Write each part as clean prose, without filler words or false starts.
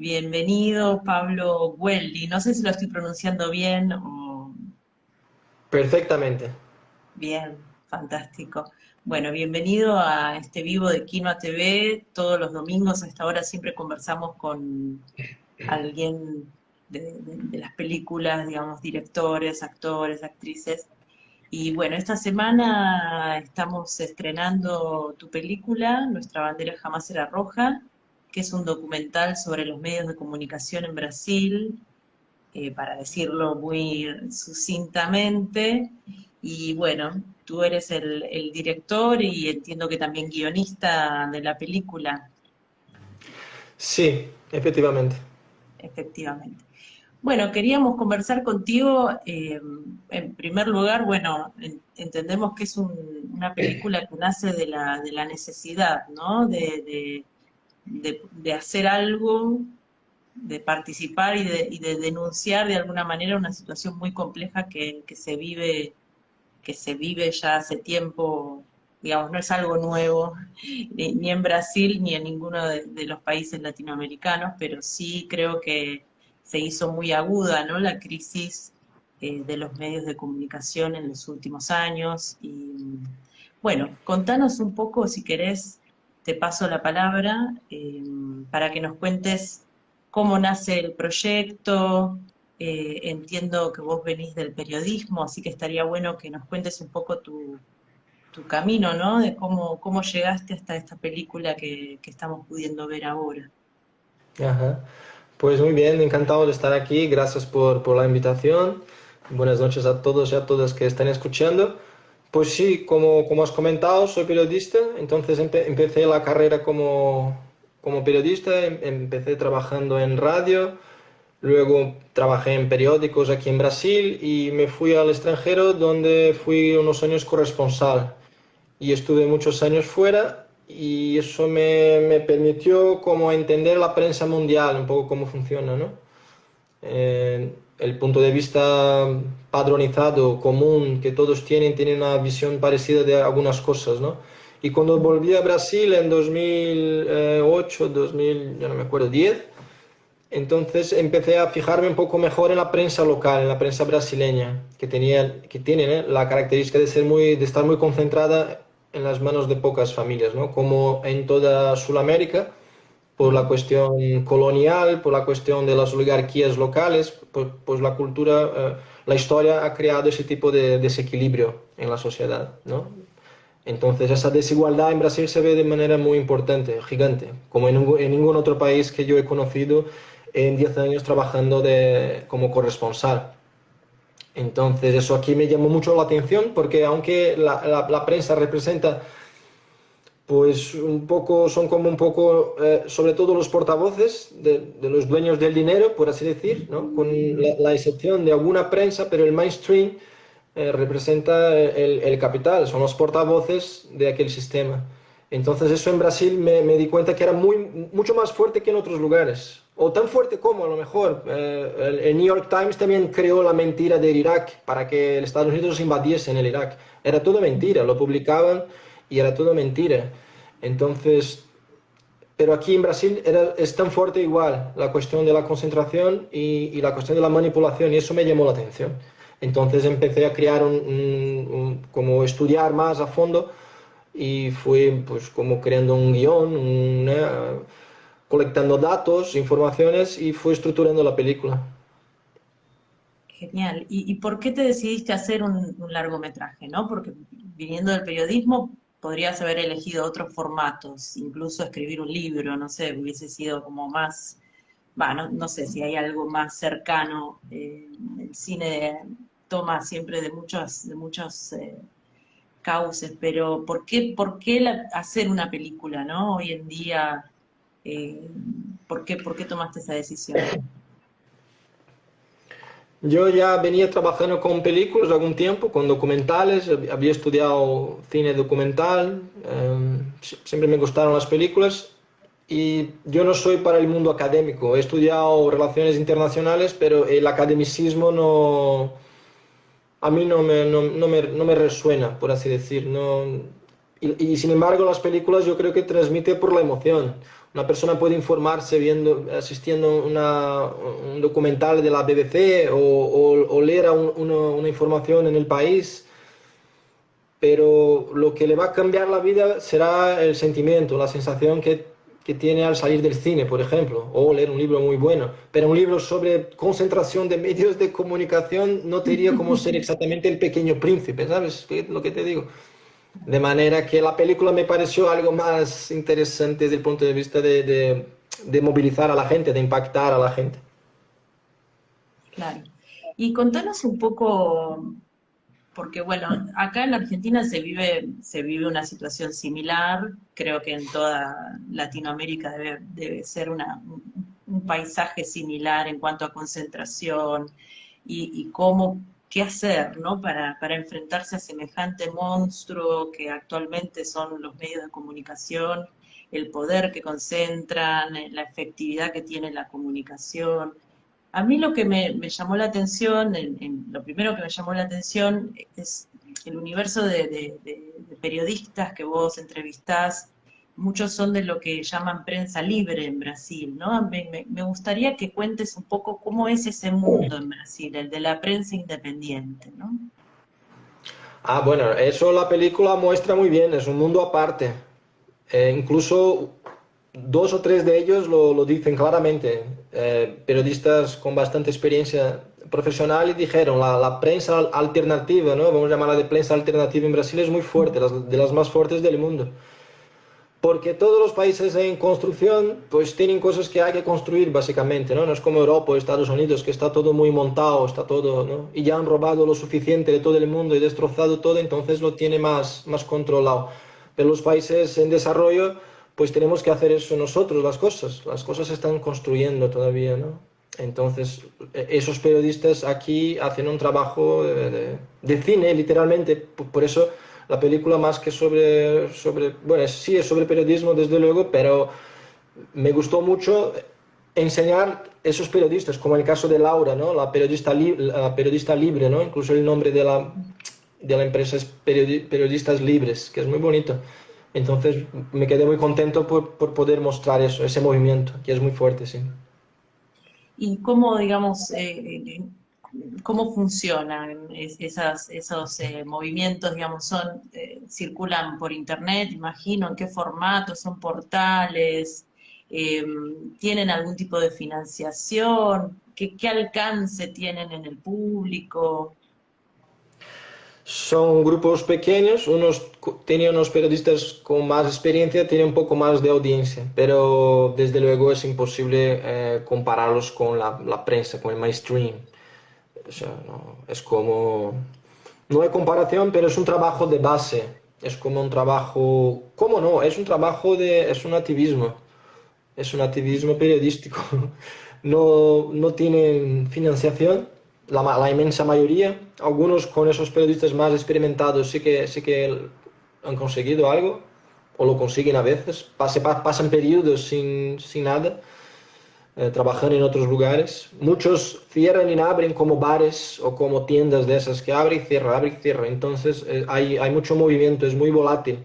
Bienvenido, Pablo Guelli. No sé si lo estoy pronunciando bien o Perfectamente. bien, fantástico. Bueno, bienvenido a este vivo de Quinoa TV. Todos los domingos a esta hora siempre conversamos con alguien de las películas, digamos, directores, actores, actrices. Y bueno, esta semana estamos estrenando tu película, Nuestra bandera jamás será roja, que es un documental sobre los medios de comunicación en Brasil, para decirlo muy sucintamente. Y bueno, tú eres el director y entiendo que también guionista de la película, Sí, efectivamente. efectivamente. Bueno, queríamos conversar contigo. En primer lugar, bueno, entendemos que es una película que nace de la necesidad, ¿no? De hacer algo, de participar y de denunciar de alguna manera una situación muy compleja que se vive ya hace tiempo, digamos, no es algo nuevo, ni en Brasil ni en ninguno de los países latinoamericanos, pero sí creo que se hizo muy aguda, ¿no? La crisis de los medios de comunicación en los últimos años. Y bueno, contanos un poco, si querés, te paso la palabra para que nos cuentes cómo nace el proyecto. Entiendo que vos venís del periodismo, así que estaría bueno que nos cuentes un poco tu camino, ¿no? De cómo llegaste hasta esta película que estamos pudiendo ver ahora. Ajá. Pues muy bien, encantado de estar aquí. Gracias por la invitación. Buenas noches a todos y a todas que están escuchando. Pues sí, como has comentado, soy periodista. Entonces empecé la carrera como periodista. Empecé trabajando en radio. Luego trabajé en periódicos aquí en Brasil y me fui al extranjero donde fui unos años corresponsal. Y estuve muchos años fuera y eso me permitió como entender la prensa mundial, un poco cómo funciona, ¿no? El punto de vista padronizado, común, que todos tienen una visión parecida de algunas cosas, ¿no? Y cuando volví a Brasil en 2008, 2000, ya no me acuerdo, 10, entonces empecé a fijarme un poco mejor en la prensa local, en la prensa brasileña, que tiene, la característica de estar muy concentrada en las manos de pocas familias, ¿no? Como en toda Sudamérica, por la Mm. cuestión colonial, por la cuestión de las oligarquías locales, pues la cultura, la historia ha creado ese tipo de desequilibrio en la sociedad, ¿no? Entonces esa desigualdad en Brasil se ve de manera muy importante, gigante, como en ningún otro país que yo he conocido en 10 años trabajando como corresponsal. Entonces eso aquí me llamó mucho la atención porque aunque la prensa representa, pues un poco, son como un poco, sobre todo los portavoces de los dueños del dinero, por así decir, ¿no? Con la excepción de alguna prensa, pero el mainstream representa el capital, son los portavoces de aquel sistema. Entonces eso en Brasil me di cuenta que era mucho más fuerte que en otros lugares, o tan fuerte como a lo mejor. El New York Times también creó la mentira del Irak para que los Estados Unidos invadiesen el Irak. Era todo mentira, lo publicaban y era todo mentira. Entonces, pero aquí en Brasil es tan fuerte igual la cuestión de la concentración y la cuestión de la manipulación y eso me llamó la atención. Entonces empecé a crear como estudiar más a fondo y fui pues como creando un guión, colectando datos, informaciones y fui estructurando la película. Genial. Y por qué te decidiste hacer un largometraje, ¿no? Porque viniendo del periodismo podrías haber elegido otros formatos, incluso escribir un libro, no sé, hubiese sido como más, va, no sé si hay algo más cercano. El cine toma siempre de muchos cauces, pero por qué hacer una película, ¿no? Hoy en día, eh, por qué tomaste esa decisión? Yo ya venía trabajando con películas algún tiempo, con documentales, había estudiado cine documental, siempre me gustaron las películas y yo no soy para el mundo académico, he estudiado relaciones internacionales, pero el academicismo a mí no me resuena, por así decir, no, y sin embargo las películas yo creo que transmite por la emoción. Una persona puede informarse viendo, asistiendo a un documental de la BBC o leer una información en El País, pero lo que le va a cambiar la vida será el sentimiento, la sensación que tiene al salir del cine, por ejemplo, o leer un libro muy bueno. Pero un libro sobre concentración de medios de comunicación no te diría cómo ser exactamente el pequeño príncipe, ¿sabes lo que te digo? De manera que la película me pareció algo más interesante desde el punto de vista de movilizar a la gente, de impactar a la gente. Claro. Y contanos un poco, porque bueno, acá en Argentina se vive una situación similar, creo que en toda Latinoamérica debe ser un paisaje similar en cuanto a concentración y cómo, qué hacer, ¿no? Para enfrentarse a semejante monstruo que actualmente son los medios de comunicación, el poder que concentran, la efectividad que tiene la comunicación. A mí lo que me llamó la atención, lo primero que me llamó la atención es el universo de periodistas que vos entrevistás. Muchos son de lo que llaman prensa libre en Brasil, ¿no? Me gustaría que cuentes un poco cómo es ese mundo en Brasil, el de la prensa independiente, ¿no? Ah, bueno, eso la película muestra muy bien, es un mundo aparte. Incluso dos o tres de ellos lo dicen claramente, periodistas con bastante experiencia profesional y dijeron, la prensa alternativa, ¿no? Vamos a llamarla de prensa alternativa en Brasil es muy fuerte, de las más fuertes del mundo. Porque todos los países en construcción pues tienen cosas que hay que construir básicamente, ¿no? No es como Europa o Estados Unidos que está todo muy montado, está todo, ¿no? Y ya han robado lo suficiente de todo el mundo y destrozado todo, entonces lo tiene más controlado. Pero los países en desarrollo pues tenemos que hacer eso nosotros, las cosas se están construyendo todavía, ¿no? Entonces, esos periodistas aquí hacen un trabajo de cine, literalmente, por eso la película más que bueno, sí es sobre periodismo desde luego, pero me gustó mucho enseñar esos periodistas, como el caso de Laura, ¿no? La periodista libre, ¿no? Incluso el nombre de la empresa es Periodistas Libres, que es muy bonito. Entonces me quedé muy contento por poder mostrar eso, ese movimiento, que es muy fuerte, sí. Y cómo, digamos, cómo funcionan esos movimientos, digamos, circulan por internet, imagino, en qué formato, son portales, eh, tienen algún tipo de financiación, qué alcance tienen en el público. Son grupos pequeños, tienen unos periodistas con más experiencia, tienen un poco más de audiencia, pero desde luego es imposible compararlos con la prensa, con el mainstream. O sea, no, es como... No hay comparación, pero es un trabajo de base. Es como un trabajo... ¿Cómo no? Es un trabajo de... Es un activismo. Es un activismo periodístico. No tienen financiación, la inmensa mayoría. Algunos con esos periodistas más experimentados sí que han conseguido algo, o lo consiguen a veces. Pasan periodos sin nada, trabajan en otros lugares. Muchos cierran y abren como bares o como tiendas de esas que abre y cierra. Entonces hay mucho movimiento, es muy volátil,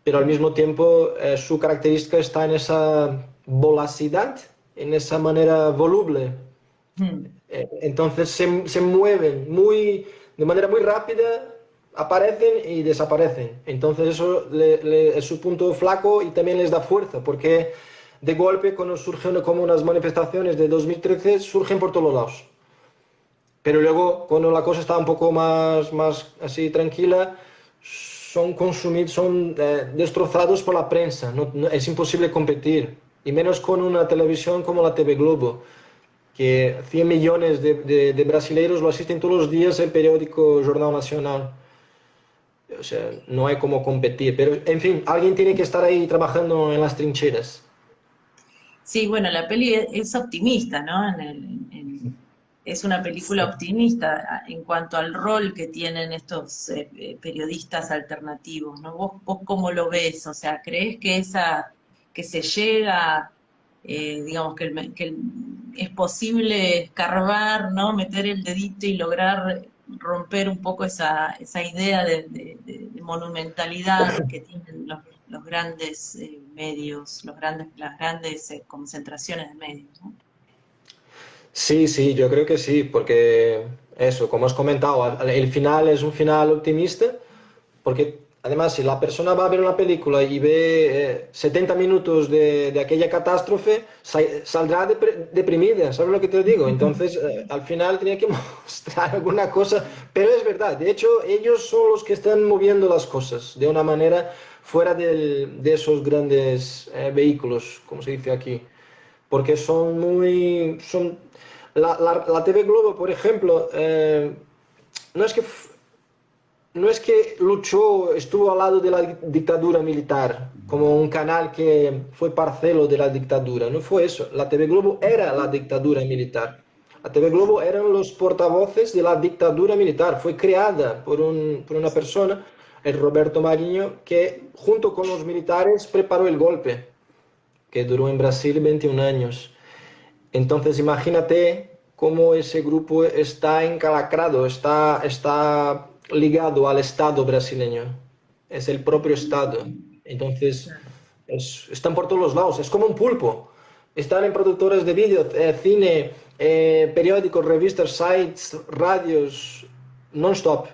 pero al mismo tiempo su característica está en esa volacidad, en esa manera voluble. Mm. Entonces se mueven de manera muy rápida, aparecen y desaparecen. Entonces eso es su punto flaco y también les da fuerza, porque de golpe cuando surgen como unas manifestaciones de 2013, surgen por todos lados. Pero luego, cuando la cosa está un poco más así tranquila, son destrozados por la prensa. Es imposible competir. Y menos con una televisión como la TV Globo, que 100 millones de brasileños lo asisten todos los días el periódico Jornal Nacional. O sea, no hay cómo competir. Pero, en fin, alguien tiene que estar ahí trabajando en las trincheras. Sí, bueno, la peli es optimista, ¿no? Es una película optimista en cuanto al rol que tienen estos periodistas alternativos, ¿no? ¿Vos cómo lo ves? O sea, ¿crees que que se llega, digamos, es posible escarbar, ¿no? Meter el dedito y lograr romper un poco esa idea de monumentalidad que tienen los grandes medios, las grandes concentraciones de medios, ¿no? Sí, sí, yo creo que sí, porque eso, como has comentado, el final es un final optimista, porque además si la persona va a ver una película y ve 70 minutos de aquella catástrofe, saldrá deprimida, ¿sabes lo que te digo? Entonces, al final tenía que mostrar alguna cosa, pero es verdad, de hecho, ellos son los que están moviendo las cosas de una manera fuera de esos grandes vehículos, como se dice aquí, porque son muy... la TV Globo, por ejemplo, no es que no es que luchó, estuvo al lado de la dictadura militar, como un canal que fue parcelo de la dictadura. No fue eso. La TV Globo era la dictadura militar. La TV Globo eran los portavoces de la dictadura militar. Fue creada por una persona, el Roberto Marinho, que junto con los militares preparó el golpe, que duró en Brasil 21 años. Entonces imagínate cómo ese grupo está encalacrado, está ligado al Estado brasileño. Es el propio Estado. Entonces están por todos los lados. Es como un pulpo. Están en productores de vídeo, cine, periódicos, revistas, sites, radios, non-stop.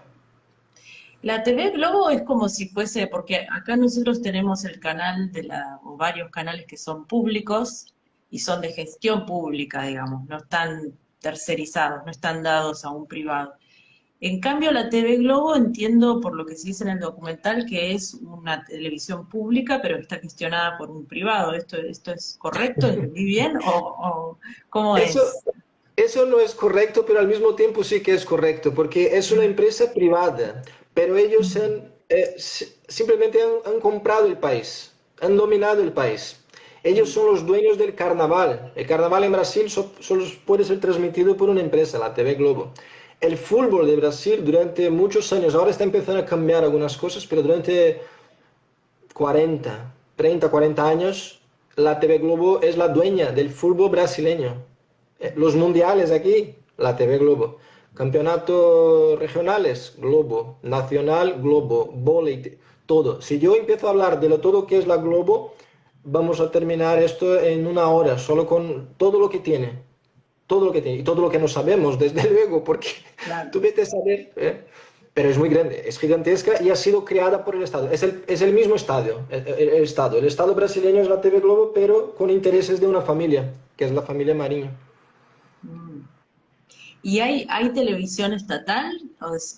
La TV Globo es como si fuese, porque acá nosotros tenemos el canal o varios canales que son públicos y son de gestión pública, digamos, no están tercerizados, no están dados a un privado. En cambio, la TV Globo entiendo por lo que se dice en el documental que es una televisión pública, pero está gestionada por un privado. ¿Esto es correcto? ¿Entendí bien? ¿O cómo Eso, es? eso no es correcto, pero al mismo tiempo sí que es correcto, porque es una empresa privada, pero ellos simplemente han comprado el país, han dominado el país. Ellos son los dueños del carnaval. El carnaval en Brasil solo puede ser transmitido por una empresa, la TV Globo. El fútbol de Brasil durante muchos años, ahora está empezando a cambiar algunas cosas, pero durante 40 años, la TV Globo es la dueña del fútbol brasileño. Los mundiales aquí, la TV Globo. Campeonatos regionales, Globo. Nacional, Globo. Vóley, todo. Si yo empiezo a hablar de lo todo que es la Globo, vamos a terminar esto en una hora, solo con todo lo que tiene. Todo lo que tiene. Y todo lo que no sabemos, desde luego, porque Claro. tú vete a saber, ¿eh? Pero es muy grande, es gigantesca y ha sido creada por el Estado. Es el mismo Estado, el Estado. El Estado brasileño es la TV Globo, pero con intereses de una familia, que es la familia Marinho. Mm. ¿Y hay televisión estatal?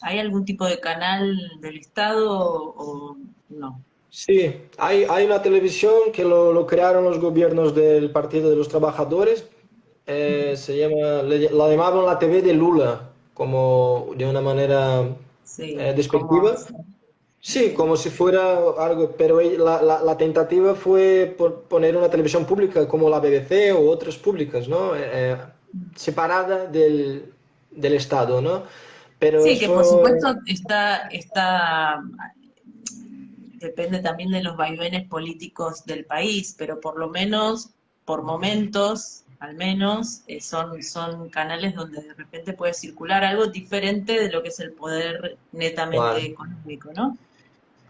¿Hay algún tipo de canal del Estado o no? Sí, hay una televisión que lo crearon los gobiernos del Partido de los Trabajadores. Se llama, la llamaban la TV de Lula, como de una manera Sí, como... despectiva. Sí, como si fuera algo, pero la tentativa fue por poner una televisión pública como la BBC o otras públicas, ¿no? Separada del Estado, ¿no? Pero Sí, que por eso, supuesto depende también de los vaivenes políticos del país, pero por lo menos, por momentos, al menos, son canales donde de repente puede circular algo diferente de lo que es el poder netamente claro, económico, ¿no?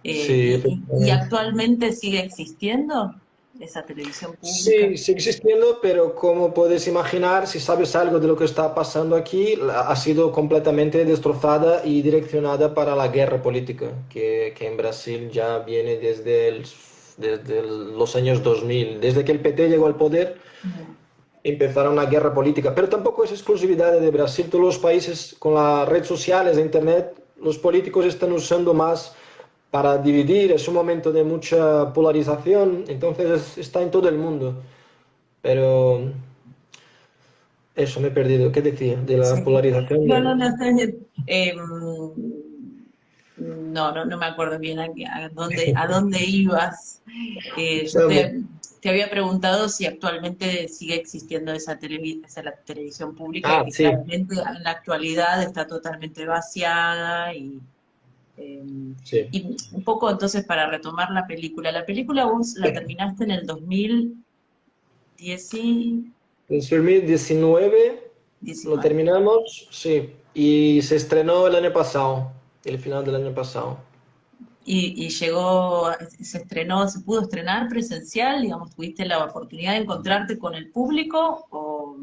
sí, Y efectivamente. actualmente sigue existiendo esa televisión pública. Sí, sigue existiendo, pero como puedes imaginar, si sabes algo de lo que está pasando aquí, ha sido completamente destrozada y direccionada para la guerra política, que en Brasil ya viene desde los años 2000. Desde que el PT llegó al poder, Mm. empezaron una guerra política. Pero tampoco es exclusividad de Brasil. Todos los países con las redes sociales e Internet, los políticos están usando más para dividir. Es un momento de mucha polarización, entonces está en todo el mundo. Pero eso me he perdido. ¿Qué decía? De la Sí. polarización. No, no, no, está bien. No me acuerdo bien a dónde ibas. Yo Estamos. te había preguntado si actualmente sigue existiendo esa televisión pública y Ah, que sí, claramente en la actualidad está totalmente vaciada eh, sí. y un poco entonces para retomar la película vos la terminaste en el 2010 En 2019, Lo 19. terminamos, sí, y se estrenó el año pasado, el final del año pasado. Y llegó, se estrenó, se pudo estrenar presencial, digamos, ¿tuviste la oportunidad de encontrarte con el público o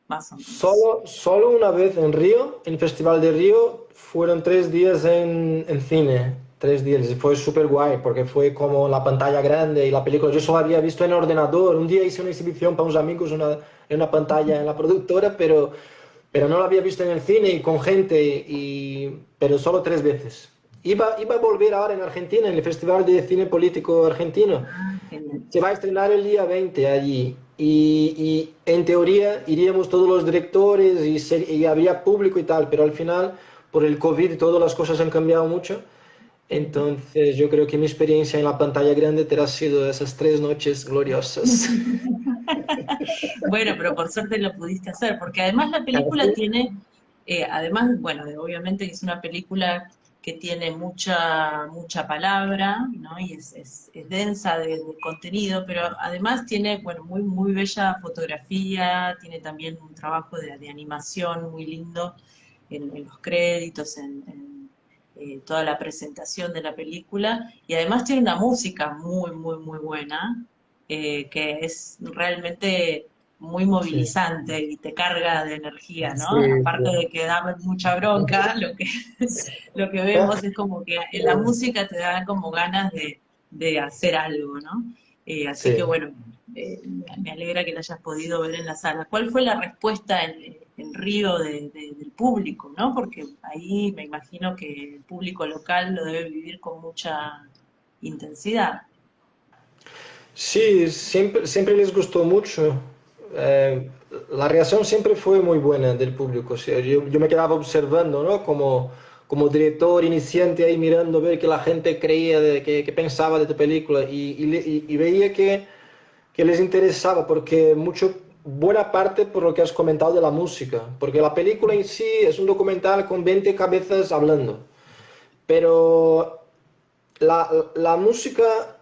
más o menos? Solo una vez en Río, en Festival de Río, fueron 3 días en cine, 3 días, y fue súper guay, porque fue como la pantalla grande y la película. Yo solo había visto en ordenador, un día hice una exhibición para unos amigos en una pantalla en la productora, pero no la había visto en el cine y con gente, pero solo 3 veces. Iba a volver ahora en Argentina, en el Festival de Cine Político Argentino. Ah, genial. Se va a estrenar el día 20 allí y en teoría iríamos todos los directores y habría público y tal, pero al final por el COVID todas las cosas han cambiado mucho. Entonces yo creo que mi experiencia en la pantalla grande te ha sido esas 3 noches gloriosas. Bueno, pero por suerte lo pudiste hacer, porque además la película Así, tiene, además, bueno, obviamente que es una película que tiene mucha palabra, ¿no? Y es densa de contenido, pero además tiene, bueno, muy bella fotografía, tiene también un trabajo de animación muy lindo en los créditos, toda la presentación de la película, y además tiene una música muy buena, que es realmente muy sí, movilizante y te carga de energía, ¿no? sí, Aparte de que da mucha bronca, lo que vemos es como que en la música te da como ganas de hacer algo, ¿no? Así que sí. bueno, me alegra que la hayas podido ver en la sala. ¿Cuál fue la respuesta en Río del público, ¿no? Porque ahí me imagino que el público local lo debe vivir con mucha intensidad. Sí, siempre les gustó mucho. Eh, la reacción siempre fue muy buena del público. O sea, yo me quedaba observando, ¿no? Como director iniciante ahí mirando, ver que la gente creía, que pensaba de tu película y veía que les interesaba porque buena parte por lo que has comentado de la música, porque la película en sí es un documental con 20 cabezas hablando, pero la música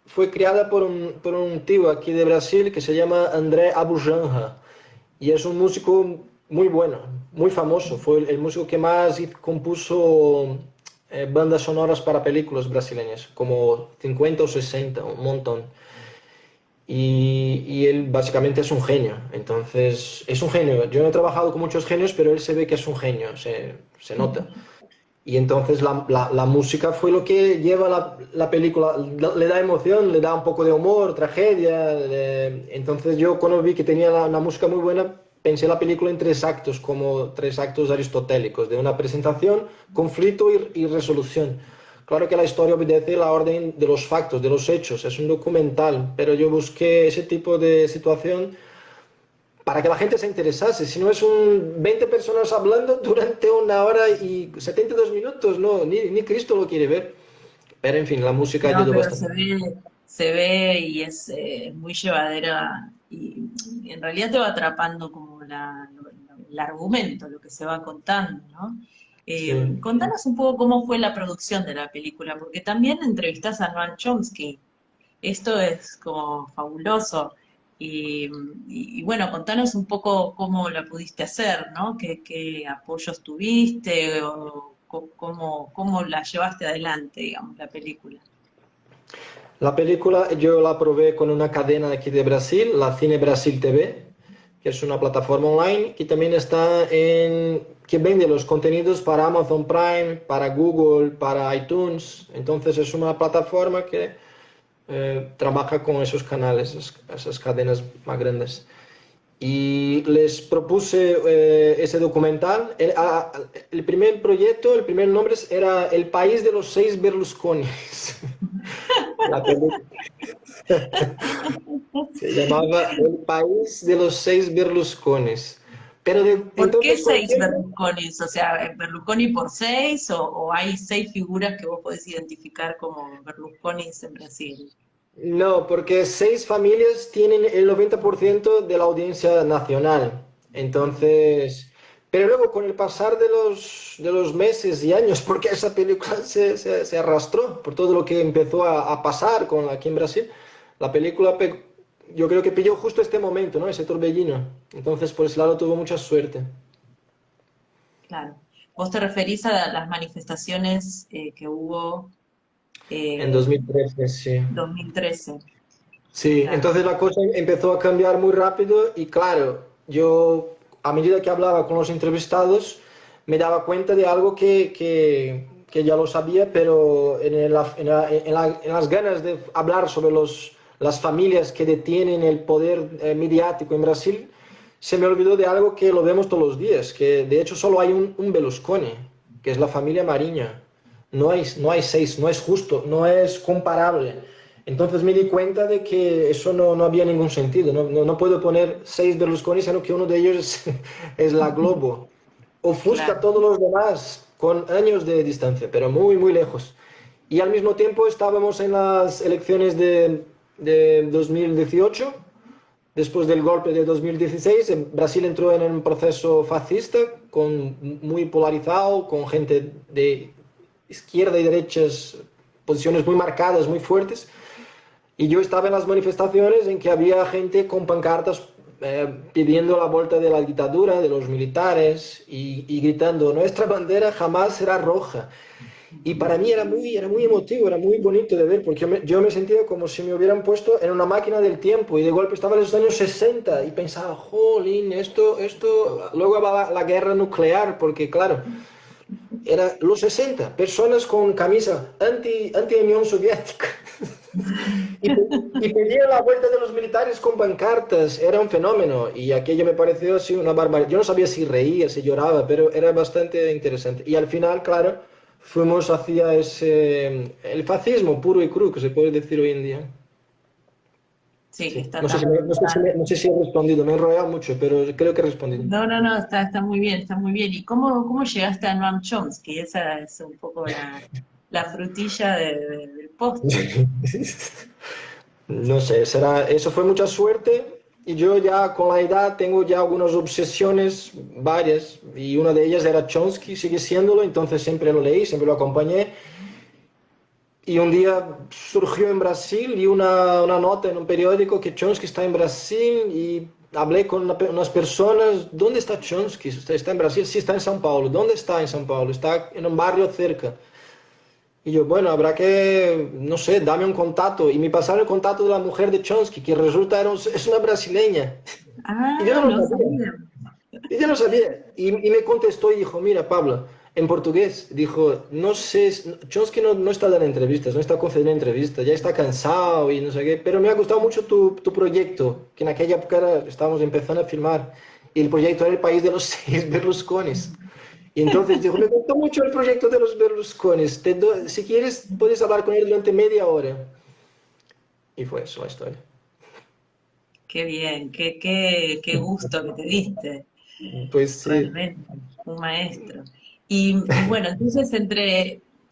fue creada por un tío aquí de Brasil que se llama André Abujamra y es un músico muy bueno, muy famoso. Fue el músico que más compuso bandas sonoras para películas brasileñas, como 50 o 60, un montón. Y él básicamente es un genio, entonces es un genio. Yo no he trabajado con muchos genios, pero él se ve que es un genio, se nota. Y entonces la música fue lo que lleva la película, le da emoción, le da un poco de humor, tragedia. Entonces yo cuando vi que tenía una música muy buena, pensé la película en 3 actos, como 3 actos aristotélicos, de una presentación, conflicto y resolución. Claro que la historia obedece la orden de los factos, de los hechos, es un documental, pero yo busqué ese tipo de situación para que la gente se interesase. Si no es 20 personas hablando durante 1 hora y 72 minutos, no, ni Cristo lo quiere ver. Pero en fin, la música No, ayudó pero bastante. se ve y es muy llevadera y en realidad te va atrapando como el argumento, lo que se va contando, ¿no? Sí. Contanos un poco cómo fue la producción de la película, porque también entrevistás a Noam Chomsky. Esto es como fabuloso. Y, y bueno, contanos un poco cómo la pudiste hacer, ¿no? ¿Qué apoyos tuviste o cómo la llevaste adelante, digamos, la película? La película yo la probé con una cadena aquí de Brasil, la Cine Brasil TV, que es una plataforma online que también que vende los contenidos para Amazon Prime, para Google, para iTunes. Entonces es una plataforma que trabaja con esos canales, esas cadenas más grandes. Y les propuse ese documental. El primer proyecto, el primer nombre era El país de los 6 Berlusconis. La película se llamaba El país de los 6 Berlusconis. Pero ¿Por qué entonces con el seis tiempo, Berlusconis? O sea, ¿Berlusconi por seis o hay seis figuras que vos podés identificar como Berlusconis en Brasil? no, porque 6 familias tienen el 90% de la audiencia nacional. Entonces, pero luego con el pasar de los meses y años, porque esa película se arrastró por todo lo que empezó a pasar aquí en Brasil, la película yo creo que pilló justo este momento, ¿no? Ese torbellino. Entonces, por ese lado tuvo mucha suerte. claro. Vos te referís a las manifestaciones que hubo En eh, 2013, sí. 2013, Sí, claro. entonces la cosa empezó a cambiar muy rápido y claro, yo a medida que hablaba con los entrevistados me daba cuenta de algo que ya lo sabía, pero en las ganas de hablar sobre las familias que detienen el poder mediático en Brasil, se me olvidó de algo que lo vemos todos los días, que de hecho solo hay un Berlusconi, que es la familia Mariña. No hay seis, no es justo, no es comparable. Entonces me di cuenta de que eso no había ningún sentido. No puedo poner seis Berlusconi, sino que uno de ellos es la Globo. Ofusca a Claro. todos los demás con años de distancia, pero muy, muy lejos. Y al mismo tiempo estábamos en las elecciones de 2018. Después del golpe de 2016, Brasil entró en un proceso fascista muy polarizado, con gente de izquierda y derechas, posiciones muy marcadas, muy fuertes. Y yo estaba en las manifestaciones en que había gente con pancartas pidiendo la vuelta de la dictadura, de los militares, y gritando, nuestra bandera jamás será roja. Y para mí era muy emotivo, era muy bonito de ver, porque yo me sentía como si me hubieran puesto en una máquina del tiempo y de golpe estaba en los años 60 y pensaba, jolín, luego va la guerra nuclear, porque claro, era los 60 personas con camisa anti-Unión Soviética. Y pedían la vuelta de los militares con pancartas, era un fenómeno y aquello me pareció así una barbaridad. Yo no sabía si reía, si lloraba, pero era bastante interesante. Y al final, claro, fuimos hacia el fascismo puro y crudo, que se puede decir hoy en día. Sí, que Sí, está no sé si, tan, no sé si he respondido, me he enrollado mucho, pero creo que he respondido. No, no, no, está muy bien, está muy bien. ¿Y cómo llegaste a Noam Chomsky? Esa es un poco la frutilla del postre. No sé, eso fue mucha suerte y yo ya con la edad tengo ya algunas obsesiones, varias, y una de ellas era Chomsky, sigue siéndolo, entonces siempre lo leí, siempre lo acompañé. Y un día surgió en Brasil y una nota en un periódico que Chomsky está en Brasil y hablé con unas personas, ¿dónde está Chomsky? ¿Está en Brasil? Sí, está en São Paulo. ¿Dónde está en São Paulo? Está en un barrio cerca. Y yo, bueno, habrá que, no sé, dame un contacto. Y me pasaron el contacto de la mujer de Chomsky, que resulta es una brasileña. Y yo Ah, no lo no sabía. sabía. Y yo no sabía. Y me contestó y dijo, mira, Pablo, en portugués, dijo, no sé, Chomsky no está dando entrevistas, no está concediendo entrevistas, ya está cansado y no sé qué, pero me ha gustado mucho tu proyecto, que en aquella época estábamos empezando a filmar. Y el proyecto era el país de los seis Berlusconis. Y entonces dijo, me gustó mucho el proyecto de los Berlusconis. Si quieres, puedes hablar con él durante media hora. Y fue eso la historia. Qué bien, qué gusto que te diste, Pues sí. realmente, un maestro. Y bueno, entonces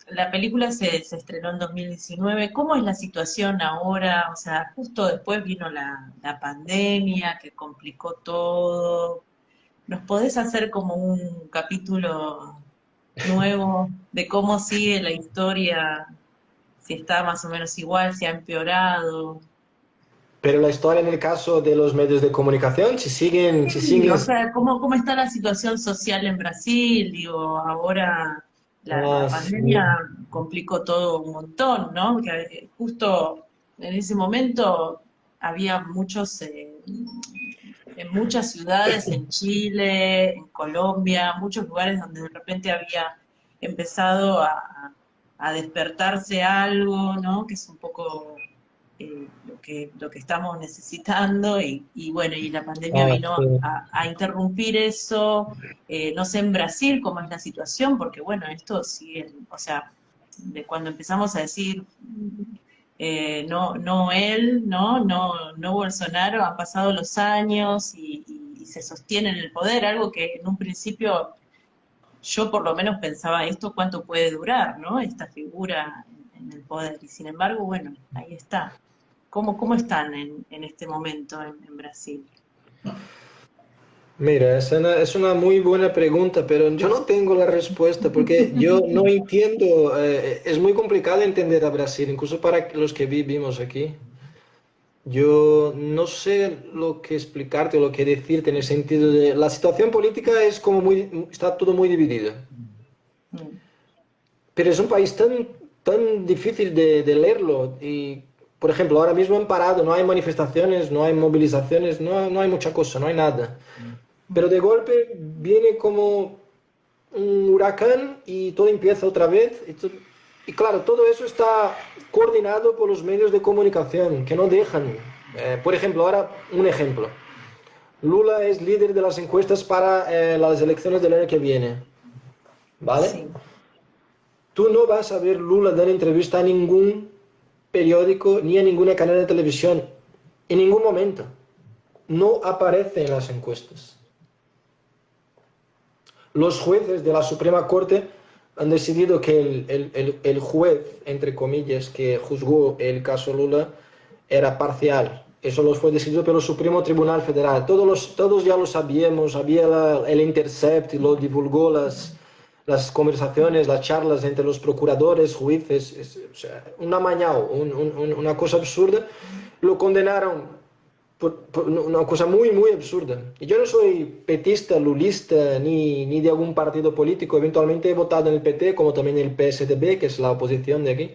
la película se estrenó en 2019. ¿Cómo es la situación ahora? O sea, justo después vino la pandemia que complicó todo. ¿Nos podés hacer como un capítulo nuevo de cómo sigue la historia? Si está más o menos igual, si ha empeorado. Pero la historia en el caso de los medios de comunicación, si siguen. Sí, o sea, ¿cómo está la situación social en Brasil? Digo, ahora la Ah, pandemia sí. complicó todo un montón, ¿no? Que justo en ese momento había en muchas ciudades, en Chile, en Colombia, muchos lugares donde de repente había empezado a despertarse algo, ¿no? Que es un poco lo que estamos necesitando y bueno, y la pandemia Ah, vino sí. a interrumpir eso. No sé en Brasil cómo es la situación, porque bueno, esto sigue, o sea, de cuando empezamos a decir no, no él, no Bolsonaro, han pasado los años y se sostiene en el poder, algo que en un principio yo por lo menos pensaba esto cuánto puede durar, ¿no? Esta figura en el poder. Y sin embargo, bueno, ahí está. ¿Cómo están en este momento en Brasil? Mira, es una muy buena pregunta, pero yo no tengo la respuesta porque yo no entiendo, es muy complicado entender a Brasil, incluso para los que vivimos aquí. Yo no sé lo que explicarte o lo que decirte en el sentido de la situación política es como muy, está todo muy dividido. Mm, Pero es un país tan difícil de leerlo y, por ejemplo, ahora mismo han parado, no hay manifestaciones, no hay movilizaciones, no hay mucha cosa, no hay nada. Pero mm. de golpe viene como un huracán y todo empieza otra vez. Y claro, todo eso está coordinado por los medios de comunicación que no dejan. Por ejemplo, ahora un ejemplo. Lula es líder de las encuestas para las elecciones del año que viene. ¿Vale? Sí. Tú no vas a ver Lula dar entrevista a ningún periódico ni a ninguna cadena de televisión. En ningún momento. No aparece en las encuestas. Los jueces de la Suprema Corte han decidido que el juez, entre comillas, que juzgó el caso Lula era parcial. Eso lo fue decidido por el Supremo Tribunal Federal. Todos ya lo sabíamos, había el Intercept y lo divulgó las conversaciones, las charlas entre los procuradores, jueces, o sea, un amañado, una cosa absurda. Lo condenaron por una cosa muy absurda. Y yo no soy petista, lulista, ni de algún partido político. Eventualmente he votado en el PT, como también en el PSDB, que es la oposición de aquí.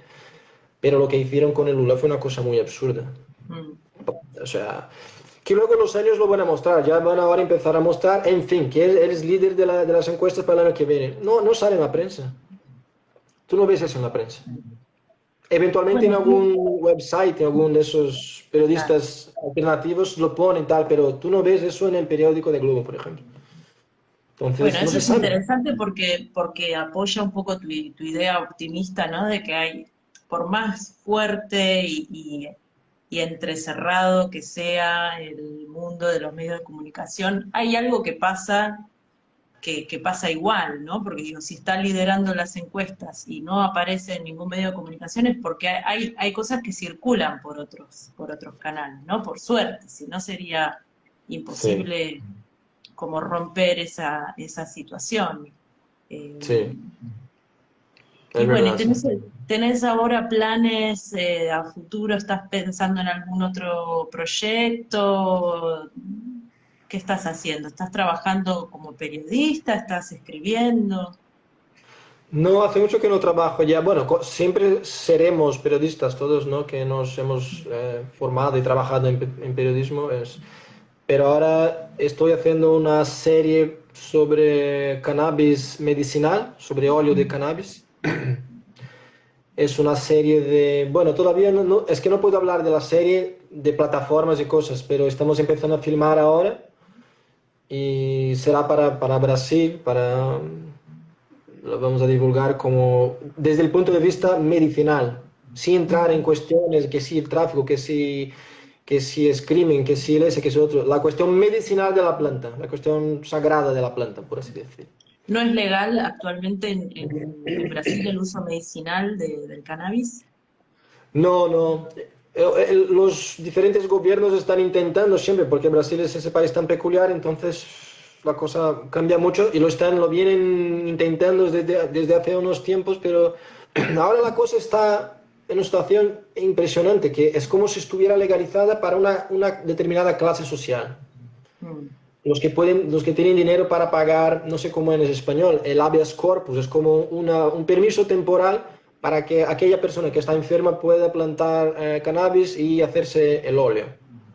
Pero lo que hicieron con el Lula fue una cosa muy absurda. Mm. O sea, que luego los años lo van a mostrar. Ya van ahora a empezar a mostrar, en fin, que eres líder de las encuestas para el año que viene. No sale en la prensa. Tú no ves eso en la prensa. Eventualmente en Bueno, algún website, en algún de esos claro. periodistas alternativos lo ponen tal, pero tú no ves eso en el periódico de Globo, por ejemplo. Bueno, Entonces, no eso se es sabe. interesante porque apoya un poco tu idea optimista, ¿no? De que hay, por más fuerte y entrecerrado que sea el mundo de los medios de comunicación, hay algo que pasa que pasa igual, ¿no? Porque digo, si está liderando las encuestas y no aparece en ningún medio de comunicación es porque hay cosas que circulan por otros canales, ¿no? Por suerte, si no sería Sí, imposible como romper esa situación. Eh, sí, y es bueno, ¿y verdad, sí. tenés ahora planes a futuro? ¿Estás pensando en algún otro proyecto? ¿Qué estás haciendo? ¿Estás trabajando como periodista? ¿Estás escribiendo? No, hace mucho que no trabajo ya. Bueno, siempre seremos periodistas todos, ¿no? Que nos hemos formado y trabajado en periodismo. Pero ahora estoy haciendo una serie sobre cannabis medicinal, sobre óleo de cannabis. Es una serie de, bueno, todavía es que no puedo hablar de la serie, de plataformas y cosas, pero estamos empezando a filmar ahora y será para Brasil, lo vamos a divulgar como desde el punto de vista medicinal, sin entrar en cuestiones que si el tráfico, que si es crimen, que si el ese, que si el otro, la cuestión medicinal de la planta, la cuestión sagrada de la planta, por así decir. ¿No es legal actualmente en Brasil el uso medicinal del cannabis? No. Los diferentes gobiernos están intentando siempre, porque Brasil es ese país tan peculiar, entonces la cosa cambia mucho y lo vienen intentando desde hace unos tiempos, pero ahora la cosa está en una situación impresionante, que es como si estuviera legalizada para una determinada clase social. Mm, Los que tienen dinero para pagar, no sé cómo en español, el habeas corpus, es como un permiso temporal para que aquella persona que está enferma pueda plantar cannabis y hacerse el óleo,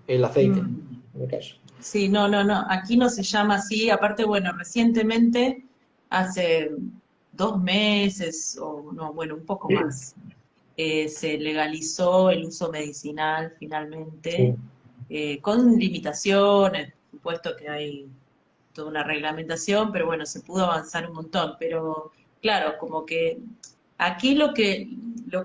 el aceite, mm. en el caso. Sí, no, aquí no se llama así. Aparte, bueno, recientemente, hace 2 meses, o no, bueno, un poco más, se legalizó el uso medicinal finalmente, Sí, con limitaciones, por supuesto que hay toda una reglamentación, pero bueno, se pudo avanzar un montón. Pero claro, como que aquí lo que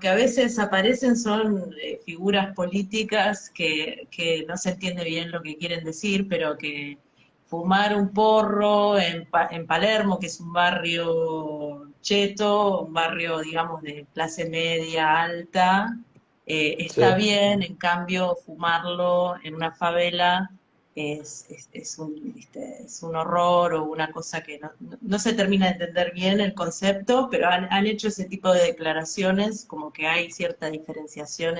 a veces aparecen son figuras políticas que no se entiende bien lo que quieren decir, pero que fumar un porro en Palermo, que es un barrio cheto, un barrio, digamos, de clase media alta, está sí, bien. En cambio, fumarlo en una favela es un horror o una cosa que no se termina de entender bien el concepto, pero han hecho ese tipo de declaraciones como que hay cierta diferenciación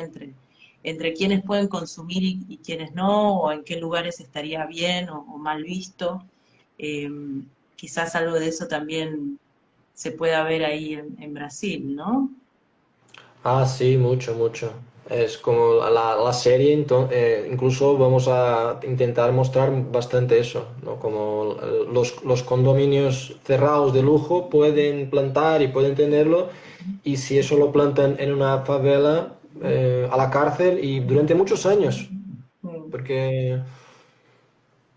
entre quiénes pueden consumir y quiénes no, o en qué lugares estaría bien o mal visto. Eh, Quizás algo de eso también se pueda ver ahí en Brasil, ¿no? Ah, sí, mucho, mucho. Es como la serie, incluso vamos a intentar mostrar bastante eso, ¿no? Como los condominios cerrados de lujo pueden plantar y pueden tenerlo, y si eso lo plantan en una favela, a la cárcel y durante muchos años, Mm. porque,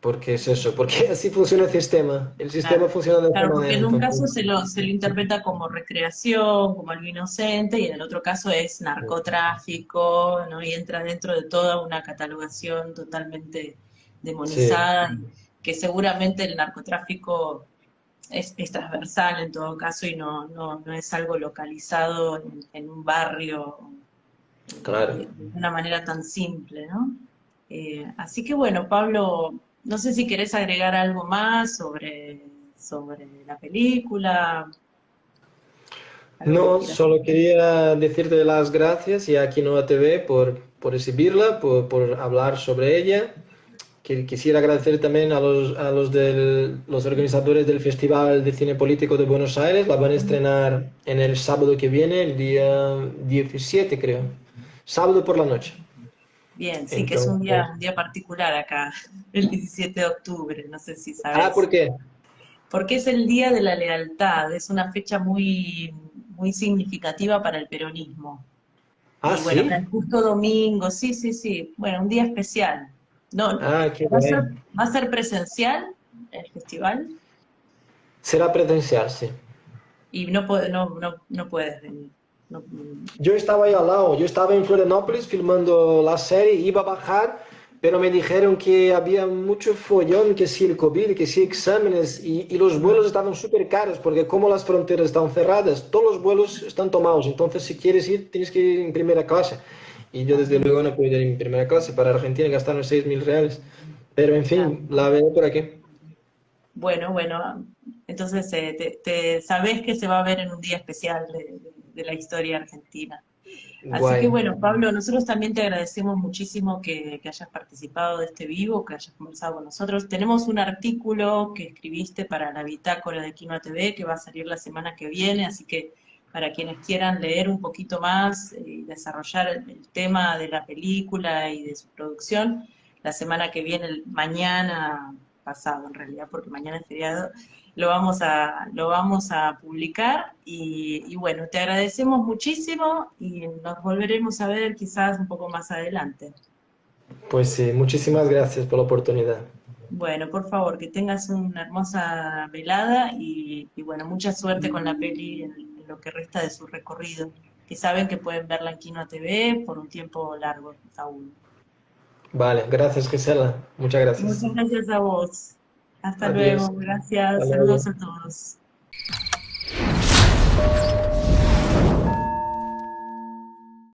porque es eso, porque así funciona el sistema Claro, funciona de esta claro, porque manera, en un entonces. caso se lo interpreta como recreación, como algo inocente, y en el otro caso es narcotráfico, ¿no? Y entra dentro de toda una catalogación totalmente Sí, demonizada, que seguramente el narcotráfico es transversal en todo caso y no es algo localizado en un barrio claro. de una manera tan simple, ¿no? Así que bueno, Pablo, no sé si querés agregar algo más sobre la película, algo que No, quieras. solo quería decirte las gracias y a Quinoa TV por exhibirla, por hablar sobre ella. Quisiera agradecer también a los organizadores del Festival de Cine Político de Buenos Aires. La van a estrenar en el sábado que viene, el día 17, creo. Sábado por la noche. Bien, sí, que es Entonces, un día particular acá, el 17 de octubre, no sé si ¿por sabes. qué? Porque es el Día de la Lealtad, es una fecha muy significativa para el peronismo. Ah, Y bueno, sí. cae justo domingo, sí, sí, sí, bueno, un día especial. No, Ah, qué guay. va a ser presencial el festival Será presencial, sí. y no puedes venir. No, Yo estaba ahí al lado, yo estaba en Florianópolis filmando la serie, iba a bajar, pero me dijeron que había mucho follón, que si el COVID, que si exámenes, y los vuelos estaban súper caros, porque como las fronteras están cerradas, todos los vuelos están tomados, entonces si quieres ir, tienes que ir en primera clase. Y yo desde luego no puedo ir en primera clase, para Argentina gastaron 6.000 reales. Pero en claro. fin, la veo por aquí. Bueno, entonces sabés que se va a ver en un día especial de la historia argentina. Así que Guay. bueno, Pablo, nosotros también te agradecemos muchísimo que hayas participado de este vivo, que hayas conversado con nosotros. Tenemos un artículo que escribiste para la bitácora de Quinoa TV que va a salir la semana que viene, así que para quienes quieran leer un poquito más y desarrollar el tema de la película y de su producción, la semana que viene, mañana pasado en realidad, porque mañana es feriado, lo vamos a publicar y bueno, te agradecemos muchísimo y nos volveremos a ver quizás un poco más adelante. Pues sí, muchísimas gracias por la oportunidad. Bueno, por favor, que tengas una hermosa velada y bueno, mucha suerte con la peli en lo que resta de su recorrido, que saben que pueden verla en Kino TV por un tiempo largo aún. Vale, gracias Gisela, muchas gracias. Muchas gracias a vos. Hasta Adiós. luego, gracias, Hasta saludos luego. a todos.